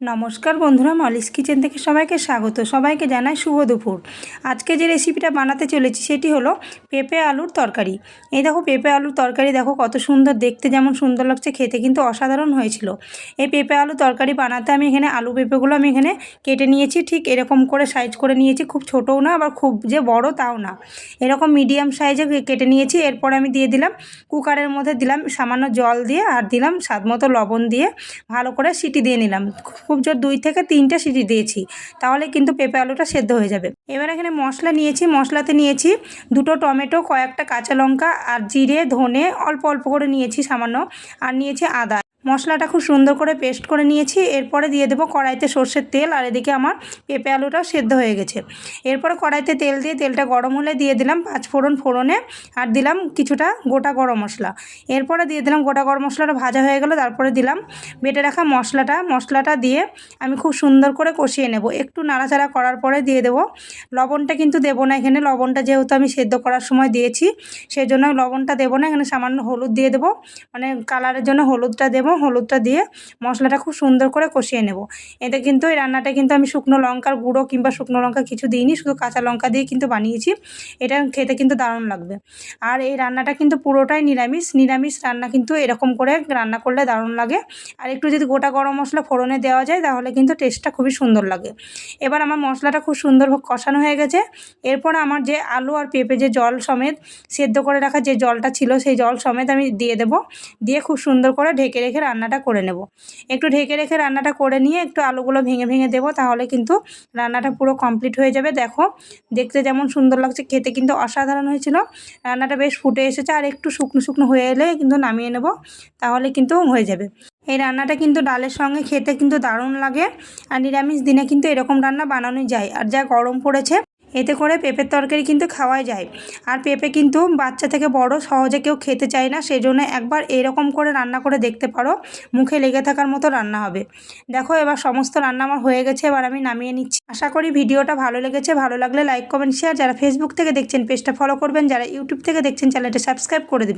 নমস্কার বন্ধুরা, Molly's kitchen থেকে সবাইকে স্বাগত। সবাইকে জানাই শুভ দুপুর। আজকে যে রেসিপিটা বানাতে চলেছি সেটি হলো পেঁপে আলুর তরকারি। এই দেখো পেঁপে আলুর তরকারি, দেখো কত সুন্দর দেখতে, যেমন সুন্দর লাগছে, খেতে কিন্তু অসাধারণ হয়েছিল। এই পেঁপে আলু তরকারি বানাতে আমি এখানে আলু পেঁপেগুলো আমি এখানে কেটে নিয়েছি, ঠিক এরকম করে সাইজ করে নিয়েছি। খুব ছোটও না আবার খুব যে বড় তাও না, এরকম মিডিয়াম সাইজে কেটে নিয়েছি। এরপর আমি দিয়ে দিলাম কুকারের মধ্যে, দিলাম সামান্য জল দিয়ে, আর দিলাম স্বাদ মতো লবণ দিয়ে ভালো করে সিটি দিয়ে নিলাম। খুব জোর 2 থেকে 3টে সিটি দিয়েছি, তাহলে কিন্তু পেঁপে আলুটা সেদ্ধ হয়ে যাবে। এবার এখানে মশলা নিয়েছি, মশলাতে নিয়েছি 2টো টমেটো, কয়েকটা কাঁচা লঙ্কা, আর জিরে ধনে অল্প অল্প করে নিয়েছি সামান্য, আর নিয়েছি আদা। মশলাটা খুব সুন্দর করে পেস্ট করে নিয়েছি। এরপরে দিয়ে দেবো কড়াইতে সর্ষের তেল, আর এদিকে আমার পেঁপে আলুটাও সেদ্ধ হয়ে গেছে। এরপরে কড়াইতে তেল দিয়ে, তেলটা গরম হলে দিয়ে দিলাম 5 ফোড়ন ফোড়নে, আর দিলাম কিছুটা গোটা গরম মশলা। এরপরে দিয়ে দিলাম গোটা গরম মশলাটা ভাজা হয়ে গেল, তারপরে দিলাম বেটে রাখা মশলাটা দিয়ে আমি খুব সুন্দর করে কষিয়ে নেব। একটু নাড়াচাড়া করার পরে দিয়ে দেবো লবণটা, কিন্তু দেবো না এখানে, লবণটা যেহেতু আমি সেদ্ধ করার সময় দিয়েছি সেই জন্য লবণটা দেবো না। এখানে সামান্য হলুদ দিয়ে দেবো, মানে কালারের জন্য হলুদটা দেবো। হলুদটা দিয়ে মশলাটা খুব সুন্দর করে কষিয়ে নেব। এতে কিন্তু এই রান্নাটা কিন্তু আমি শুকনো লঙ্কার গুঁড়ো কিংবা শুকনো লঙ্কা কিছু দিইনি, শুধু কাঁচা লঙ্কা দিয়ে কিন্তু বানিয়েছি। এটা খেতে কিন্তু দারুণ লাগবে। আর এই রান্নাটা কিন্তু পুরোটাই নিরামিষ রান্না, কিন্তু এরকম করে রান্না করলে দারুণ লাগে। আর একটু যদি গোটা গরম মশলা ফোড়নে দেওয়া যায় তাহলে কিন্তু টেস্টটা খুবই সুন্দর লাগে। এবার আমার মশলাটা খুব সুন্দরভাবে কষানো হয়ে গেছে। এরপর আমার যে আলু আর পেঁপে যে জল সমেত সেদ্ধ করে রাখা যে জলটা ছিল সেই জল সমেত আমি দিয়ে দেবো, দিয়ে খুব সুন্দর করে ঢেকে রেখে রান্নাটা করে নেব। একটু ঢেকে রেখে রান্নাটা করে নিয়ে একটু আলুগুলো ভেঙে ভেঙে দেবো, তাহলে কিন্তু রান্নাটা পুরো কমপ্লিট হয়ে যাবে। দেখো দেখতে যেমন সুন্দর লাগছে, খেতে কিন্তু অসাধারণ হয়েছিল। রান্নাটা বেশ ফুটে এসেছে, আর একটু শুকনো শুকনো হয়ে এলে কিন্তু নামিয়ে নেব, তাহলে কিন্তু হয়ে যাবে। এই রান্নাটা কিন্তু ডালের সঙ্গে খেতে কিন্তু দারুণ লাগে। আর নিরামিষ দিনে কিন্তু এরকম রান্না বানানোই যায়। আর যা গরম পড়েছে, এতে করে পেঁপের তরকারি কিন্তু খাওয়াই যায়। আর পেঁপে কিন্তু বাচ্চা থেকে বড় সহজে কেউ খেতে চায় না, সেই জন্য একবার এরকম করে রান্না করে দেখতে পারো, মুখে লেগে থাকার মতো রান্না হবে। দেখো এবার সমস্ত রান্না আমার হয়ে গেছে, এবার আমি নামিয়ে নিচ্ছি। আশা করি ভিডিওটা ভালো লেগেছে। ভালো লাগলে লাইক কমেন্ট শেয়ার। যারা ফেসবুক থেকে দেখছেন পেজটা ফলো করবেন, যারা ইউটিউব থেকে দেখছেন চ্যানেলটা সাবস্ক্রাইব করে দেবেন।